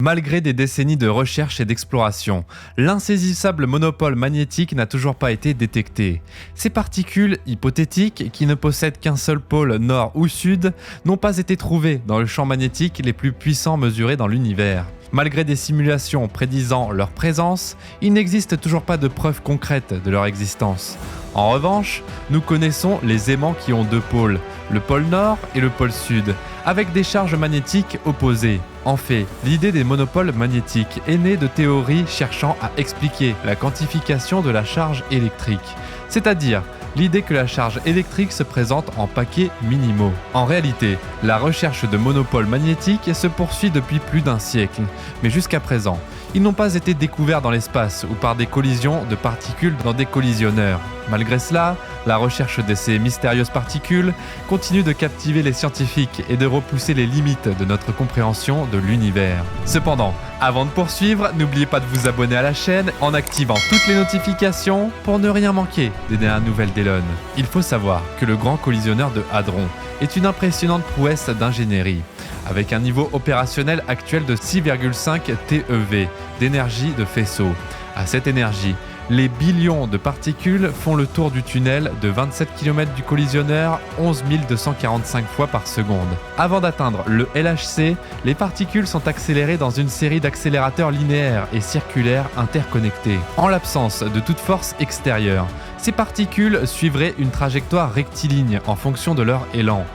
Malgré des décennies de recherche et d'exploration, l'insaisissable monopôle magnétique n'a toujours pas été détecté. Ces particules hypothétiques, qui ne possèdent qu'un seul pôle nord ou sud, n'ont pas été trouvées dans le champ magnétique les plus puissants mesurés dans l'univers. Malgré des simulations prédisant leur présence, il n'existe toujours pas de preuves concrètes de leur existence. En revanche, nous connaissons les aimants qui ont deux pôles, le pôle nord et le pôle sud, avec des charges magnétiques opposées. En fait, l'idée des monopôles magnétiques est née de théories cherchant à expliquer la quantification de la charge électrique, c'est-à-dire l'idée que la charge électrique se présente en paquets minimaux. En réalité, la recherche de monopôles magnétiques se poursuit depuis plus d'un siècle, mais jusqu'à présent, ils n'ont pas été découverts dans l'espace ou par des collisions de particules dans des collisionneurs. Malgré cela, la recherche de ces mystérieuses particules continue de captiver les scientifiques et de repousser les limites de notre compréhension de l'univers. Cependant, avant de poursuivre, n'oubliez pas de vous abonner à la chaîne en activant toutes les notifications pour ne rien manquer des dernières nouvelles d'Elon. Il faut savoir que le Grand Collisionneur de Hadron est une impressionnante prouesse d'ingénierie, avec un niveau opérationnel actuel de 6,5 TeV d'énergie de faisceau. À cette énergie, les billions de particules font le tour du tunnel de 27 km du collisionneur 11 245 fois par seconde. Avant d'atteindre le LHC, les particules sont accélérées dans une série d'accélérateurs linéaires et circulaires interconnectés. En l'absence de toute force extérieure, ces particules suivraient une trajectoire rectiligne en fonction de leur élan.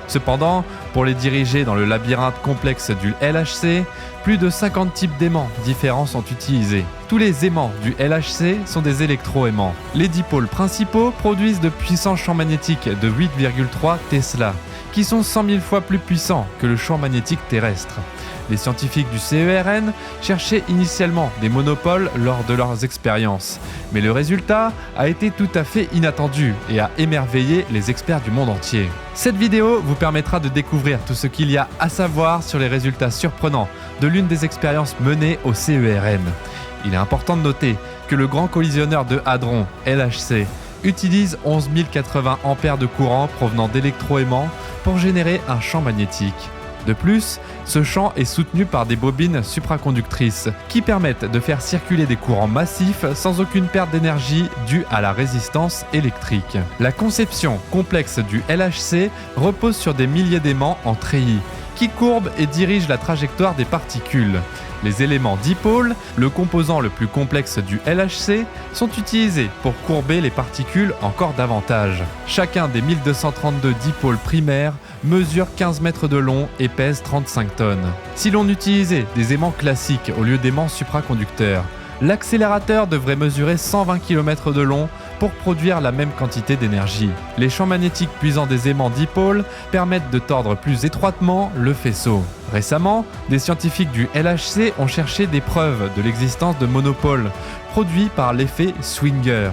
Cependant, pour les diriger dans le labyrinthe complexe du LHC, plus de 50 types d'aimants différents sont utilisés. Tous les aimants du LHC sont des électroaimants. Les dipôles principaux produisent de puissants champs magnétiques de 8,3 Tesla, qui sont 100 000 fois plus puissants que le champ magnétique terrestre. Les scientifiques du CERN cherchaient initialement des monopoles lors de leurs expériences, mais le résultat a été tout à fait inattendu et a émerveillé les experts du monde entier. Cette vidéo vous permettra de découvrir tout ce qu'il y a à savoir sur les résultats surprenants de l'une des expériences menées au CERN. Il est important de noter que le Grand Collisionneur de Hadron, LHC, utilise 11 080 ampères de courant provenant d'électroaimants pour générer un champ magnétique. De plus, ce champ est soutenu par des bobines supraconductrices qui permettent de faire circuler des courants massifs sans aucune perte d'énergie due à la résistance électrique. La conception complexe du LHC repose sur des milliers d'aimants en treillis qui courbent et dirigent la trajectoire des particules. Les éléments dipôles, le composant le plus complexe du LHC, sont utilisés pour courber les particules encore davantage. Chacun des 1232 dipôles primaires mesure 15 mètres de long et pèse 35 tonnes. Si l'on utilisait des aimants classiques au lieu d'aimants supraconducteurs, l'accélérateur devrait mesurer 120 km de long pour produire la même quantité d'énergie. Les champs magnétiques puisant des aimants dipôles permettent de tordre plus étroitement le faisceau. Récemment, des scientifiques du LHC ont cherché des preuves de l'existence de monopoles produits par l'effet Swinger,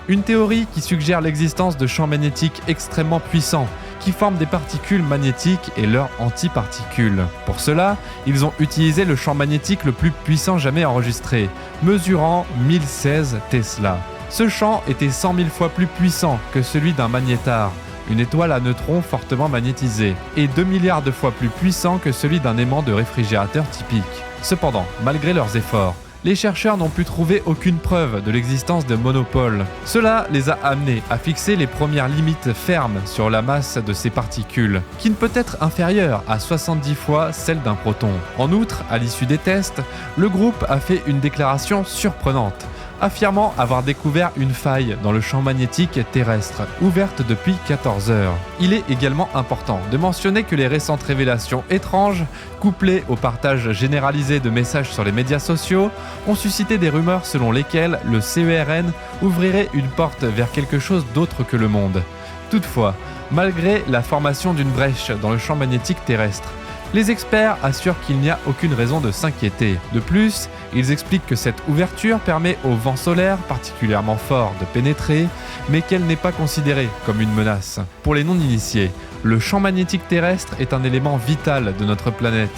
une théorie qui suggère l'existence de champs magnétiques extrêmement puissants qui forment des particules magnétiques et leurs antiparticules. Pour cela, ils ont utilisé le champ magnétique le plus puissant jamais enregistré, mesurant 1016 Tesla. Ce champ était 100 000 fois plus puissant que celui d'un magnétar, une étoile à neutrons fortement magnétisée, et 2 milliards de fois plus puissant que celui d'un aimant de réfrigérateur typique. Cependant, malgré leurs efforts, les chercheurs n'ont pu trouver aucune preuve de l'existence de monopoles. Cela les a amenés à fixer les premières limites fermes sur la masse de ces particules, qui ne peut être inférieure à 70 fois celle d'un proton. En outre, à l'issue des tests, le groupe a fait une déclaration surprenante, affirmant avoir découvert une faille dans le champ magnétique terrestre, ouverte depuis 14 heures. Il est également important de mentionner que les récentes révélations étranges, couplées au partage généralisé de messages sur les médias sociaux, ont suscité des rumeurs selon lesquelles le CERN ouvrirait une porte vers quelque chose d'autre que le monde. Toutefois, malgré la formation d'une brèche dans le champ magnétique terrestre, les experts assurent qu'il n'y a aucune raison de s'inquiéter. De plus, ils expliquent que cette ouverture permet au vent solaire particulièrement fort de pénétrer, mais qu'elle n'est pas considérée comme une menace. Pour les non-initiés, le champ magnétique terrestre est un élément vital de notre planète,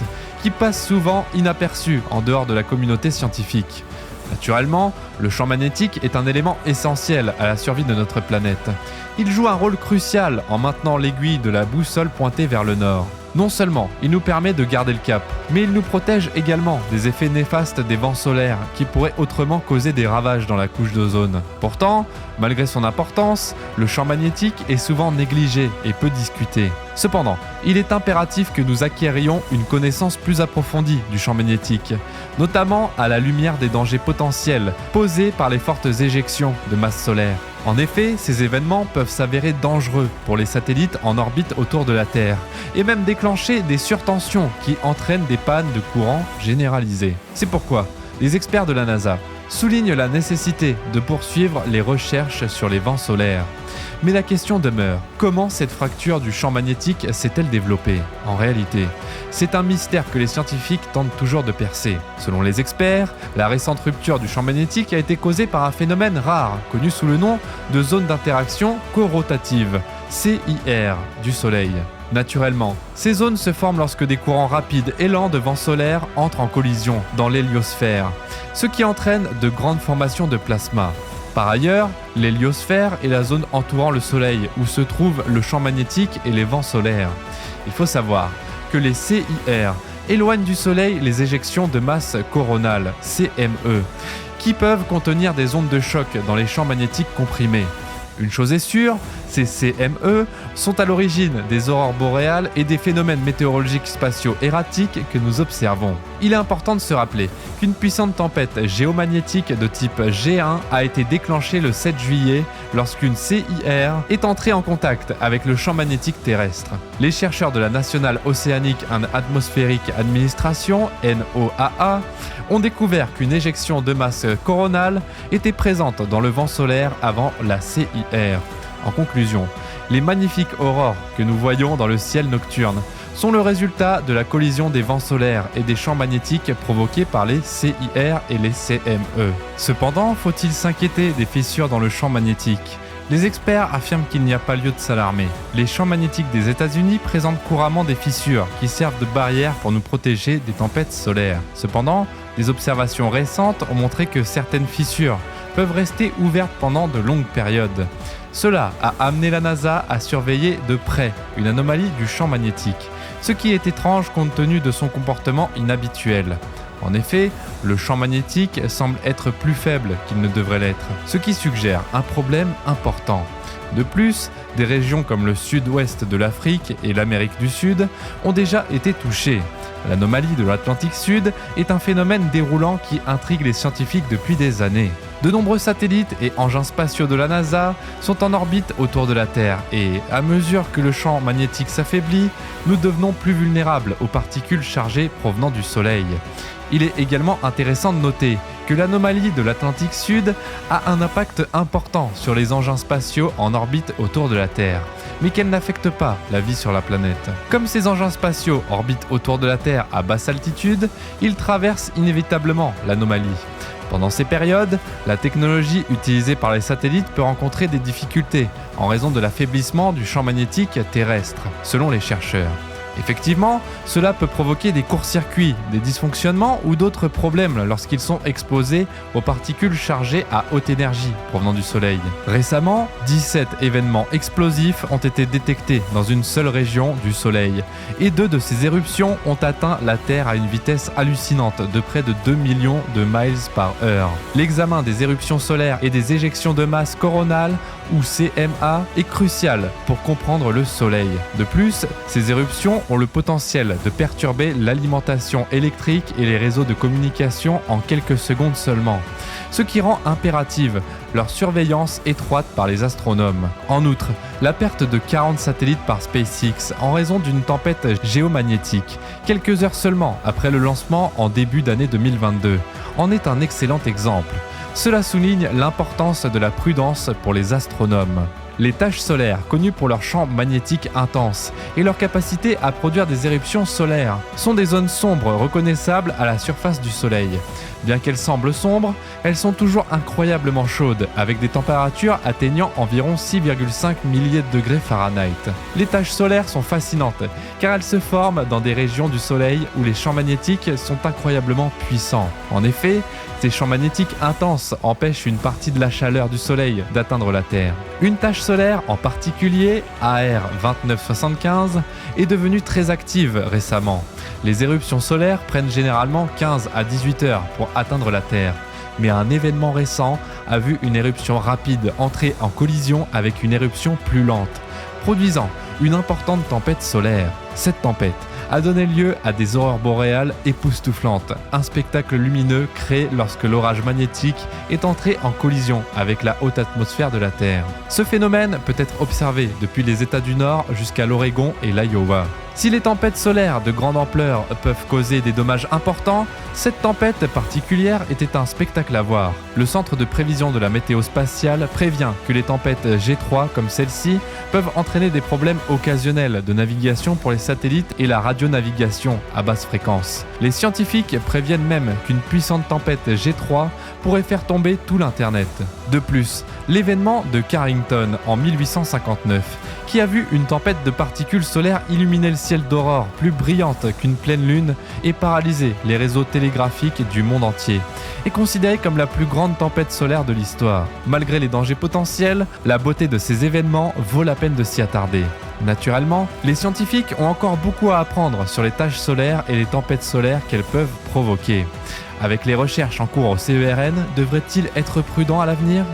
qui passe souvent inaperçu en dehors de la communauté scientifique. Naturellement, le champ magnétique est un élément essentiel à la survie de notre planète. Il joue un rôle crucial en maintenant l'aiguille de la boussole pointée vers le nord. Non seulement il nous permet de garder le cap, mais il nous protège également des effets néfastes des vents solaires qui pourraient autrement causer des ravages dans la couche d'ozone. Pourtant, malgré son importance, le champ magnétique est souvent négligé et peu discuté. Cependant, il est impératif que nous acquérions une connaissance plus approfondie du champ magnétique, notamment à la lumière des dangers potentiels posés par les fortes éjections de masse solaire. En effet, ces événements peuvent s'avérer dangereux pour les satellites en orbite autour de la Terre, et même déclencher des surtensions qui entraînent des pannes de courant généralisées. C'est pourquoi les experts de la NASA soulignent la nécessité de poursuivre les recherches sur les vents solaires. Mais la question demeure, comment cette fracture du champ magnétique s'est-elle développée? En réalité, c'est un mystère que les scientifiques tentent toujours de percer. Selon les experts, la récente rupture du champ magnétique a été causée par un phénomène rare, connu sous le nom de zone d'interaction corotative, CIR, du Soleil. Naturellement, ces zones se forment lorsque des courants rapides et lents de vent solaire entrent en collision dans l'héliosphère, ce qui entraîne de grandes formations de plasma. Par ailleurs, l'héliosphère est la zone entourant le Soleil où se trouvent le champ magnétique et les vents solaires. Il faut savoir que les CIR éloignent du Soleil les éjections de masse coronale, CME, qui peuvent contenir des ondes de choc dans les champs magnétiques comprimés. Une chose est sûre, ces CME sont à l'origine des aurores boréales et des phénomènes météorologiques spatiaux erratiques que nous observons. Il est important de se rappeler qu'une puissante tempête géomagnétique de type G1 a été déclenchée le 7 juillet lorsqu'une CIR est entrée en contact avec le champ magnétique terrestre. Les chercheurs de la National Oceanic and Atmospheric Administration, NOAA, ont découvert qu'une éjection de masse coronale était présente dans le vent solaire avant la CIR. En conclusion, les magnifiques aurores que nous voyons dans le ciel nocturne sont le résultat de la collision des vents solaires et des champs magnétiques provoqués par les CIR et les CME. Cependant, faut-il s'inquiéter des fissures dans le champ magnétique? Les experts affirment qu'il n'y a pas lieu de s'alarmer. Les champs magnétiques des États-Unis présentent couramment des fissures qui servent de barrière pour nous protéger des tempêtes solaires. Cependant, des observations récentes ont montré que certaines fissures peuvent rester ouvertes pendant de longues périodes. Cela a amené la NASA à surveiller de près une anomalie du champ magnétique, ce qui est étrange compte tenu de son comportement inhabituel. En effet, le champ magnétique semble être plus faible qu'il ne devrait l'être, ce qui suggère un problème important. De plus, des régions comme le sud-ouest de l'Afrique et l'Amérique du Sud ont déjà été touchées. L'anomalie de l'Atlantique Sud est un phénomène déroulant qui intrigue les scientifiques depuis des années. De nombreux satellites et engins spatiaux de la NASA sont en orbite autour de la Terre et, à mesure que le champ magnétique s'affaiblit, nous devenons plus vulnérables aux particules chargées provenant du Soleil. Il est également intéressant de noter que l'anomalie de l'Atlantique Sud a un impact important sur les engins spatiaux en orbite autour de la Terre, mais qu'elle n'affecte pas la vie sur la planète. Comme ces engins spatiaux orbitent autour de la Terre à basse altitude, ils traversent inévitablement l'anomalie. Pendant ces périodes, la technologie utilisée par les satellites peut rencontrer des difficultés en raison de l'affaiblissement du champ magnétique terrestre, selon les chercheurs. Effectivement, cela peut provoquer des courts-circuits, des dysfonctionnements ou d'autres problèmes lorsqu'ils sont exposés aux particules chargées à haute énergie provenant du Soleil. Récemment, 17 événements explosifs ont été détectés dans une seule région du Soleil, et 2 de ces éruptions ont atteint la Terre à une vitesse hallucinante de près de 2 millions de miles par heure. L'examen des éruptions solaires et des éjections de masse coronale, ou CMA, est crucial pour comprendre le Soleil. De plus, ces éruptions ont le potentiel de perturber l'alimentation électrique et les réseaux de communication en quelques secondes seulement, ce qui rend impérative leur surveillance étroite par les astronomes. En outre, la perte de 40 satellites par SpaceX en raison d'une tempête géomagnétique, quelques heures seulement après le lancement en début d'année 2022, en est un excellent exemple. Cela souligne l'importance de la prudence pour les astronomes. Les taches solaires, connues pour leur champ magnétique intense et leur capacité à produire des éruptions solaires, sont des zones sombres reconnaissables à la surface du Soleil. Bien qu'elles semblent sombres, elles sont toujours incroyablement chaudes, avec des températures atteignant environ 6,5 milliers de degrés Fahrenheit. Les taches solaires sont fascinantes, car elles se forment dans des régions du Soleil où les champs magnétiques sont incroyablement puissants. En effet, Ces champs magnétiques intenses empêchent une partie de la chaleur du Soleil d'atteindre la Terre. Une tache solaire en particulier, AR 2975, est devenue très active récemment. Les éruptions solaires prennent généralement 15 à 18 heures pour atteindre la Terre. Mais un événement récent a vu une éruption rapide entrer en collision avec une éruption plus lente, produisant une importante tempête solaire. Cette tempête a donné lieu à des aurores boréales époustouflantes, un spectacle lumineux créé lorsque l'orage magnétique est entré en collision avec la haute atmosphère de la Terre. Ce phénomène peut être observé depuis les États du Nord jusqu'à l'Oregon et l'Iowa. Si les tempêtes solaires de grande ampleur peuvent causer des dommages importants, cette tempête particulière était un spectacle à voir. Le Centre de prévision de la météo spatiale prévient que les tempêtes G3 comme celle-ci peuvent entraîner des problèmes occasionnels de navigation pour les satellites et la radionavigation à basse fréquence. Les scientifiques préviennent même qu'une puissante tempête G3 pourrait faire tomber tout l'Internet. De plus, l'événement de Carrington en 1859, qui a vu une tempête de particules solaires illuminer le ciel d'aurore plus brillante qu'une pleine lune et paralyser les réseaux télégraphiques du monde entier, est considéré comme la plus grande tempête solaire de l'histoire. Malgré les dangers potentiels, la beauté de ces événements vaut la peine de s'y attarder. Naturellement, les scientifiques ont encore beaucoup à apprendre sur les taches solaires et les tempêtes solaires qu'elles peuvent provoquer. Avec les recherches en cours au CERN, devrait-il être prudent à l'avenir ?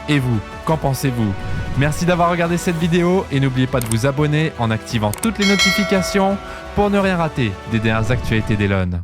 Et vous, qu'en pensez-vous ? Merci d'avoir regardé cette vidéo et n'oubliez pas de vous abonner en activant toutes les notifications pour ne rien rater des dernières actualités d'Elon.